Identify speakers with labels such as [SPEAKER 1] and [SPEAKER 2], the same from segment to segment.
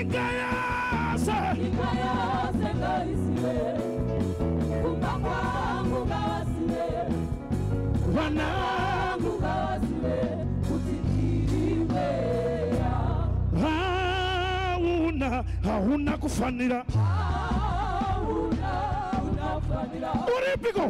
[SPEAKER 1] ingayase ngaisiwe kumba kwangu ngawasiwe wanangu ngawasiwe kutitiriwe hauna kufanira Uripiko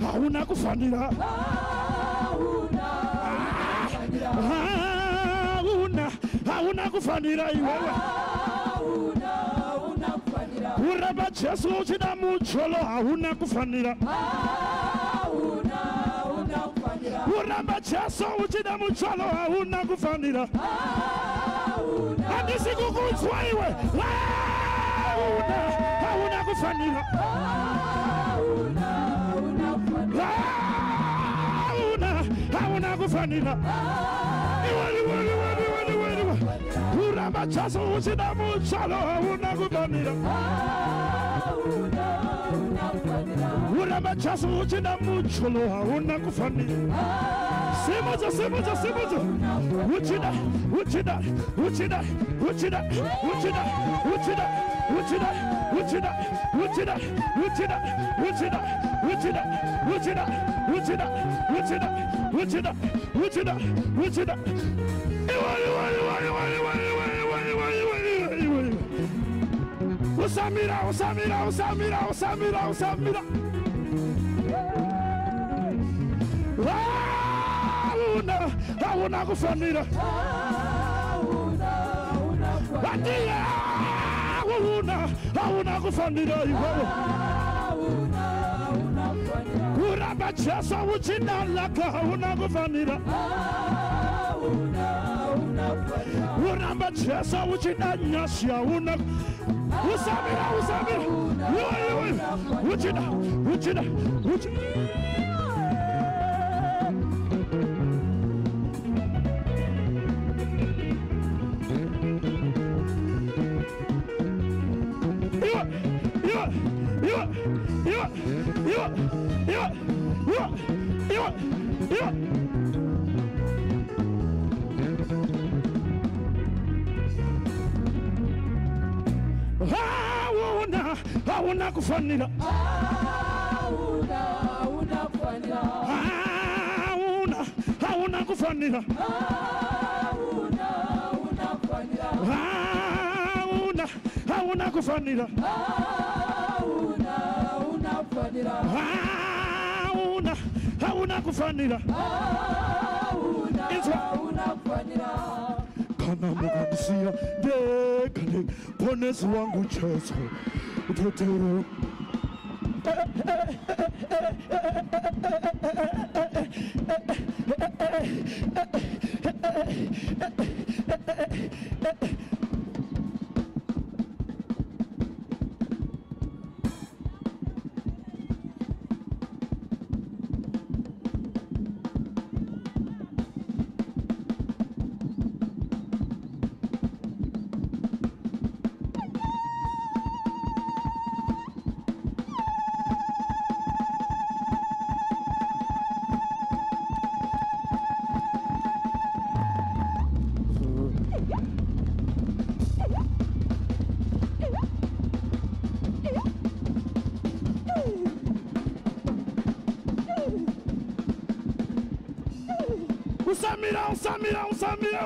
[SPEAKER 1] hauna kufanira hauna kufanira iwewe uraba Yesu uchida mucholo hauna kufanira uraba Yesu uchida mucholo hauna kufanira andisi kukunzwa iwe hauna kufanira hauna kufanira uraba Yesu uchida mucholo hauna kufanira uraba Yesu uchida mucholo hauna kufanira Semoja Usamira hauna kufanira Badia hauna kufanira iwewe uraba Yesu uchida laka hauna kufanira uraba Yesu uchida nyasi hauna Usamira uchida hauna kufanira hauna kufanira hauna kufanira hauna kufanira kana mukandisia dekane ponesi wangu Yesu utetero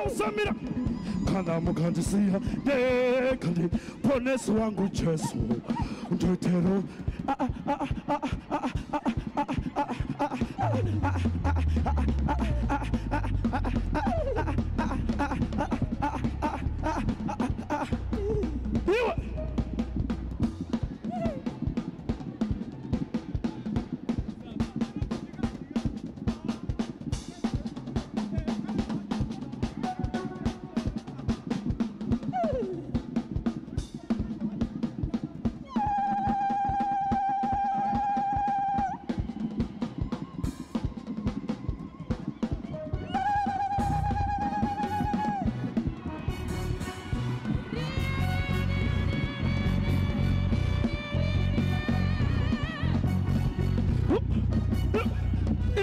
[SPEAKER 1] Usamira kana mukandisia dekane ponesi wangu Yesu utetero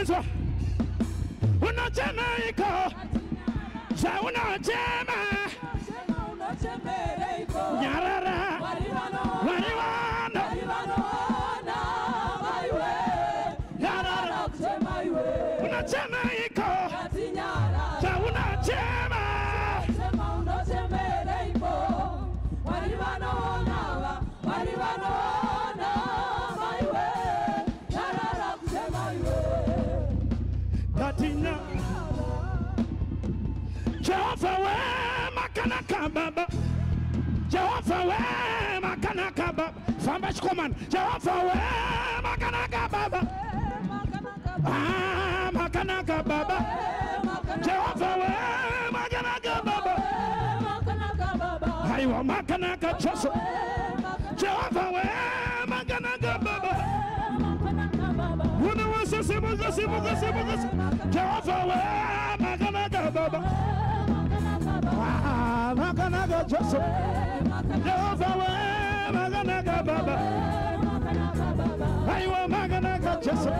[SPEAKER 1] means what? Unachema Sa unachema Nyarara Wariwana Nyarara Unachema Sa unachema Katinya Jehovah we makanaka baba Jehovah we makanaka baba Fambash command Jehovah we makanaka baba Ah makanaka baba Jehovah we makanaka baba Aiwa makanaka Joshua Jehovah we makanaka baba Una wasa simuga Jehovah we makanaka baba Ah, Makanaga Joseph, Jehovah, Makanaga Baba, Aywa Makanaga Joseph,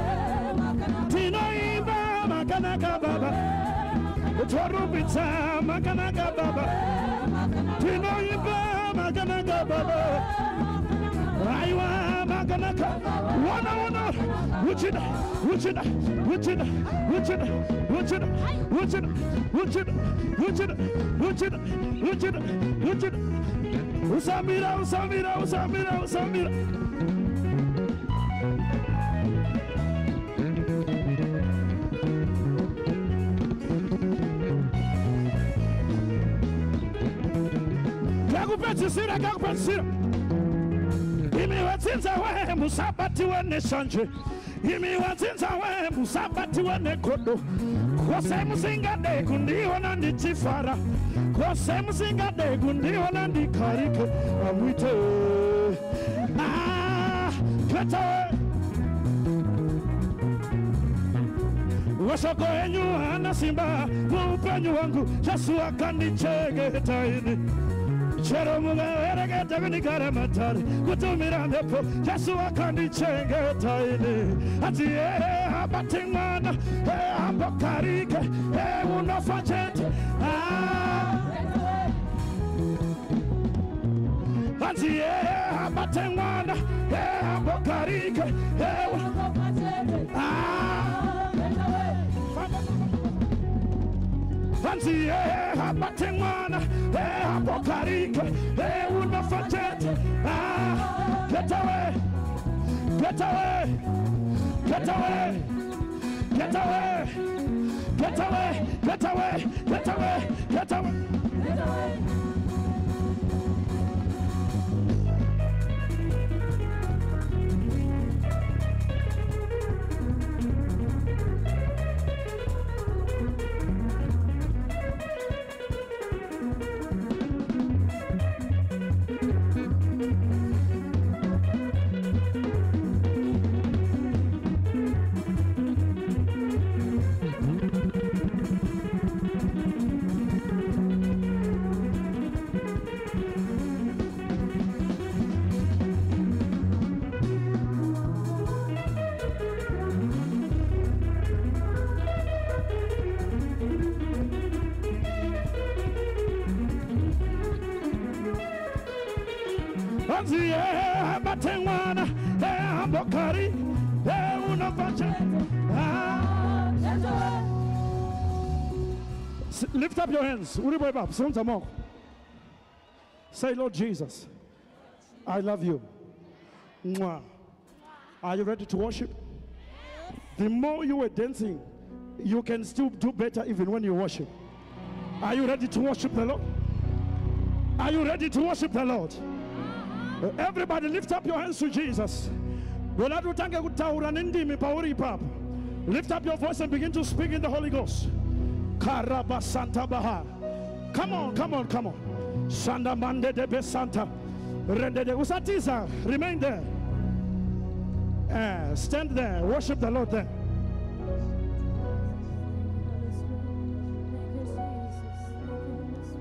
[SPEAKER 1] Tino Iba Makanaga Baba, Torubita Makanaga Baba, Tino Iba Makanaga Baba, Aywa Makanaga, one, Wuchida, Usamira. Kakupatisira. Imi watinza we musabati wene shanje. Imi watinza we musabati wene kodo. Kose musinga de kundiwa nandi chifara. Kose musinga de kundiwa nandi karike. Amwite. Kata. Wasoko enyu anasimba. Mupenyu wangu. Yesu akanichege taini. Chero muga gani karamatari kutumira ndepo Yesu akanichenge taini ati abatingana abakarike unafajete ati abatingana abakarike Fancy abatingana apokarike unafajete get away Lift up your hands. Say, Lord Jesus, I love you. Mwah. Are you ready to worship? The more you were dancing, you can still do better even when you worship. Are you ready to worship the Lord? Are you ready to worship the Lord? Everybody lift up your hands to Jesus. Lift up your voice and begin to speak in the Holy Ghost. Karaba Santa Baha. Come on. Sanda Mande de Besanta. Rende de Usatiza. Remain there. Stand there. Worship the Lord there.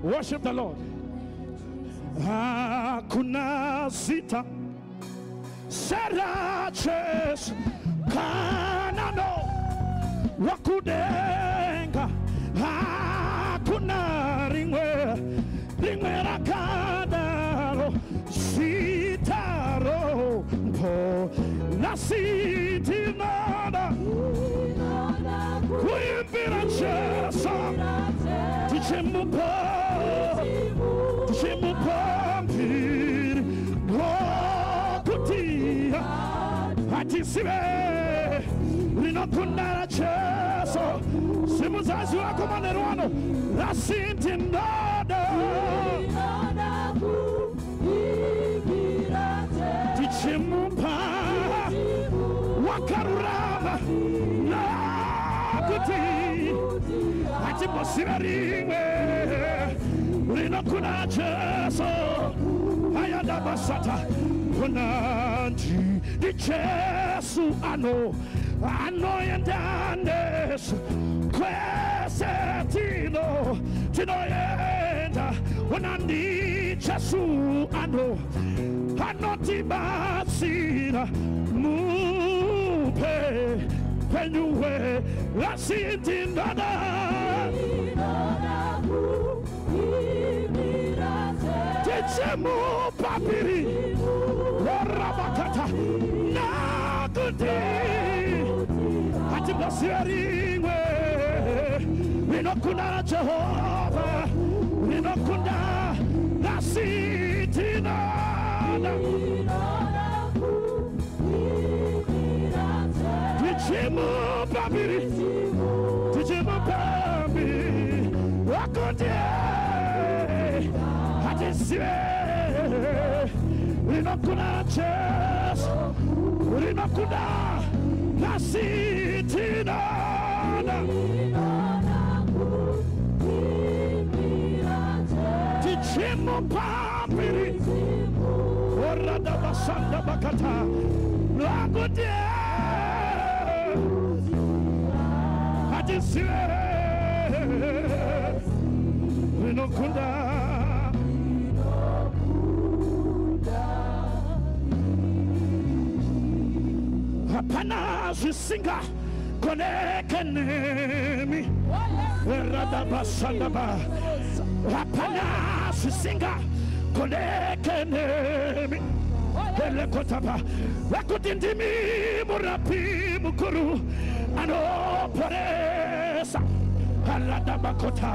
[SPEAKER 1] Worship the Lord. Kuna sita Seraches Kanano wakudenga hakuna ringwe rakadaro sitaro mpo na sitinada kuimbira Yesu tichimupa mpiri wakutia hatisiwe linokundara Yesu simuzazi wako manerwano rasintindada tichimupa wakarurama nakuti hatiposiwe rimwe linokundara Yesu ayanda basata kunanji di Yesu ano yendandesu kwese tino yenda unandi Yesu ano tibasira mupe penyuwe rasitindada Tichemu papiri warabakata nakuti hatibasiringwe winokunda Jehova winokunda nasitinada Tichemu papiri wakuti Rinokuna Yesu, rinokuna nasitina, tichimu papiri, orada basanda bakata, lagudia, hadisiwe, rinokuna. Hapana zisinga konekenemi radabasandaba hapana zisinga konekenemi elekotaba wakutindimi murapi mukuru anoporesa haladabakota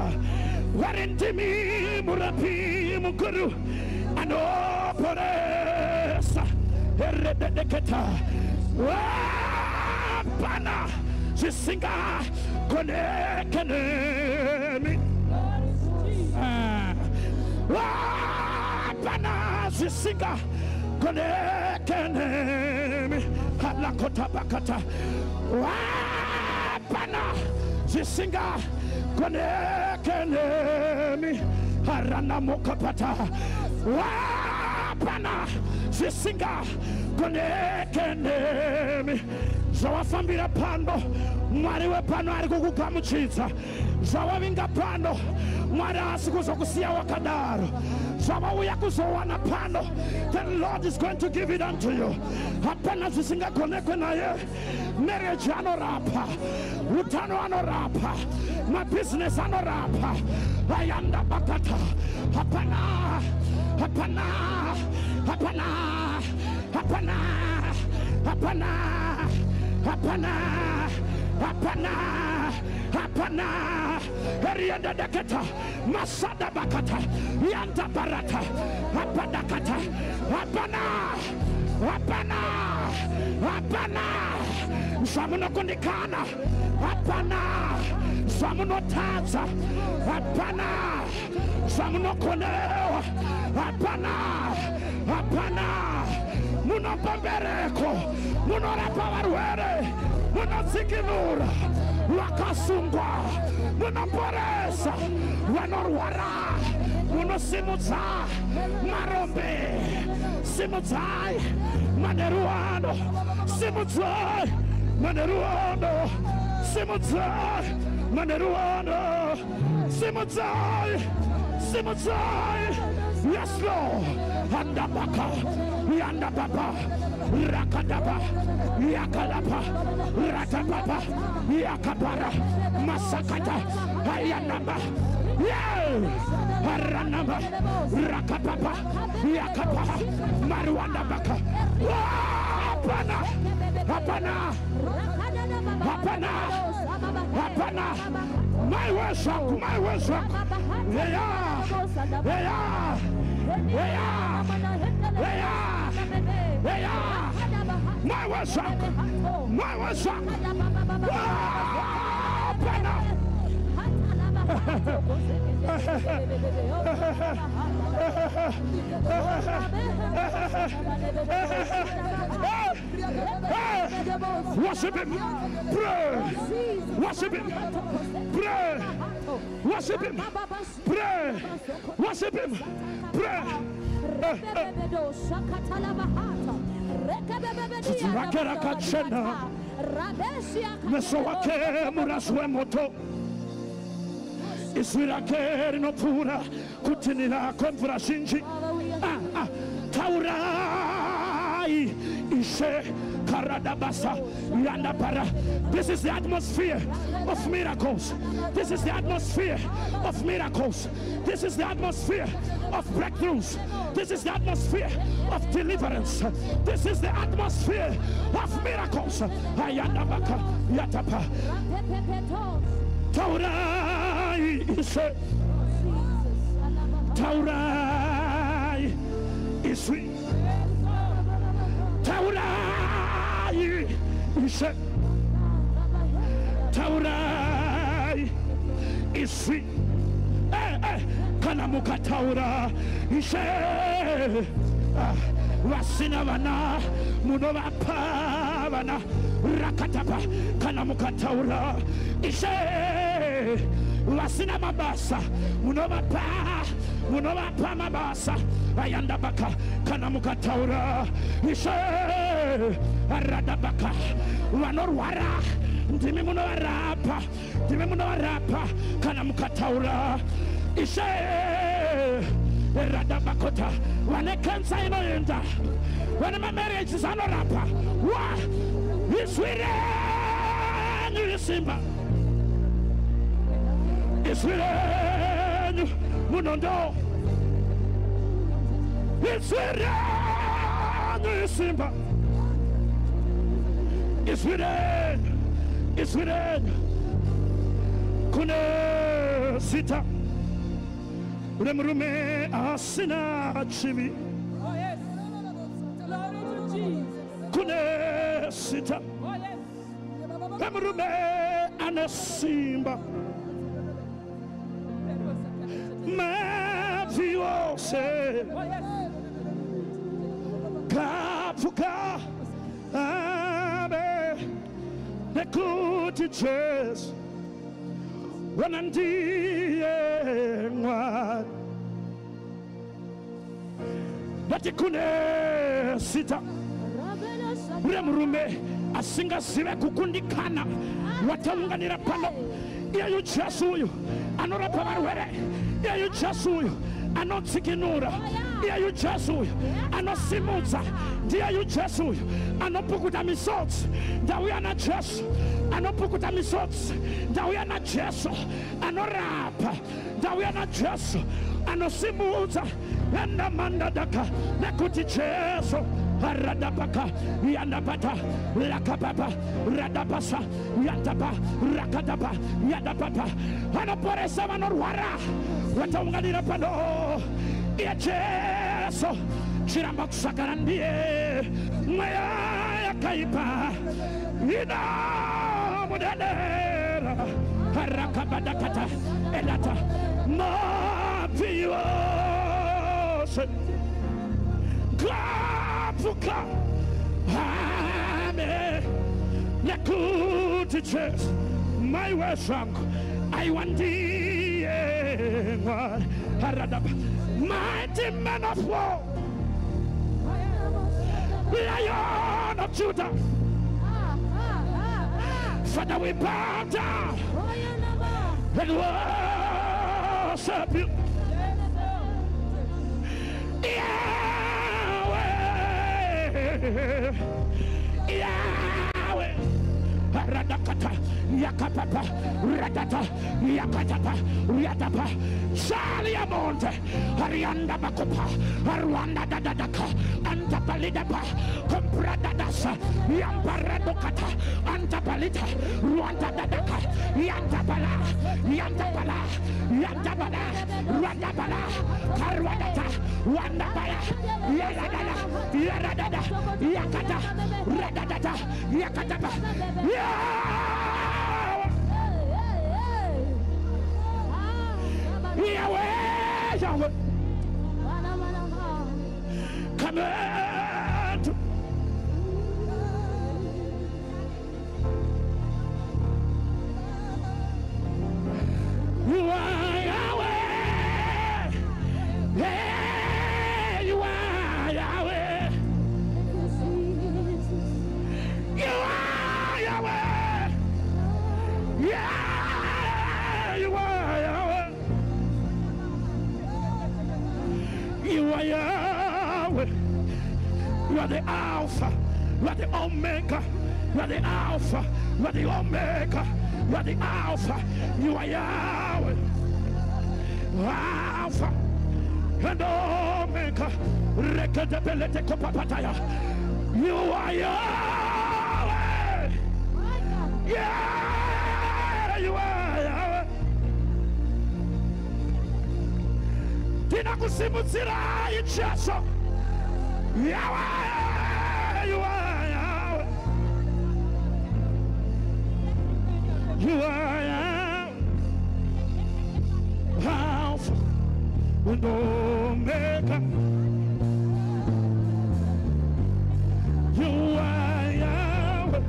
[SPEAKER 1] warindimi murapi mukuru anoporesa eredeketa Wapana zisinga konekenemi Wapana zisinga konekenemi halakota bakata Wapana zisinga konekenemi harana mokapata Wapana zisinga konekenemi zawafambira pano mwari wepano ari kukugamuchidza zavavinga pano mwari asi kuzokusiya wakadaro zvavauya kuzowana pano the Lord is going to give it unto you hapana zvisingagonekwe naye marriage anorapa utano anorapa mabusiness anorapa ayanda bakata hapana hapana hapana hapana hapana hapana hapana hapana herienda daketa masada bakata yanda barata hapana kata hapana hapana hapana samuno kundikana hapana samuno taza hapana samuno konewa hapana hapana muno pambereko muno rapa varwere muno zikinura wakasungwa muno poresa vanorwara muno simudza marombe simudzai maneruano simudzai maneruano simudzai maneruano simudzai simudzai Yes, Lord. Andabaka, Yandababa, Rakadaba, Yakalapa, Ratapapa, Yakapara, Masakata, Ayanaba, Haranaba, Rakapapa, Yakapa, Marwandabaka, Hapana, Hapana, Hapana, Hapana, my worship, my worship, my worship, my worship, worship him, pray, worship him, pray, worship him, pray, worship him, pray. Mesowake muraswe moto iswirake no pura kutinira komvura shinji taurai ishe karadabasa yandapara. This is the atmosphere of miracles. This is the atmosphere of miracles. This is the atmosphere of breakthroughs. This is the atmosphere of deliverance. This is the atmosphere of miracles. Ayandabaka yatapa taurai ishe taurai iswi taurai ishe taurai iswi kanamuka taura ishe wasina wana munova pavana rakatapa kanamuka taura ishe wasina mabasa munova pa mabasa ayandabaka kanamuka taura ishe aradabaka wanorwara ndimi munowarapa kanamuka taura ishe radabakota wane kansa inoenda wane marriage is anorapa wa iswirenyu isimba iswirenyu munondo iswirenyu isimba iswirenyu kune sita Remrume asina chibi. Oh yes. Glory to Jesus. Kune sita. Oh yes. Remrume anasimba. Mavio se. Oh yes. Kapuka. Abe. Nekuti ches. Wanandiengwa batikune sita remrume asinga sive kukundikana wataunganira pano iyo chasuyu anorapa barwere iyo chasuyu anotsikinura iyo chasuyu anosimuza ndiyo chasuyu anopukuta misotsi ndawuyana chesu anopukuta misotsi ndawuyana chesu anorapa ndawuyana chesu anosimuza endamanda daka nekuti chesu Aradabaka, Yandabata, Lakababa, Radabasa, Yandaba, Rakadaba, Yandabata, Anaporesa Manorwara, Wataunganira Pano, Yacheso, Chiramak Sakarandie, Maya Kaipa, Ina Mudanera, Harakabadakata, Elata, Mavios. Kapuka, Amen. Nakuti chest, my worship. I want thee, mighty man of war, Lion of Judah. Father, we bow down and worship you. Yahweh. Radakata, Yakapapa, Radata, Yakatapa, Yatapa, Shaliamonte, Arianda Bacopa, Arwanda Dadaka, Antapalidapa, Compradadasa, Yamparadokata, Antapalita, Rwanda Dadaka, Yantapala, Yantapala, Yantabala, Randabala, Karwadata, Wandabala, Yaradada, Yaradada, Yakata, Radadata, Yakatapa. Yahweh, Yahweh, come out. You are Yahweh. Hey, you are Yahweh. You are Yahweh. Yeah, you are Yahweh. You are Yahweh. You are the Alpha. You are the Omega. You are the Alpha. You are the Omega. You are the Alpha. You are Yahweh. Alpha and Omega. Rekadebelete kopapataya. You are Yahweh. Yeah, you are Yahweh. Tinakusimutsira ichaso. Yahweh, you are Yahweh. You are Yahweh. Alpha and Omega. You are Yahweh.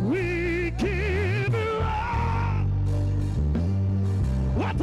[SPEAKER 1] We give you all what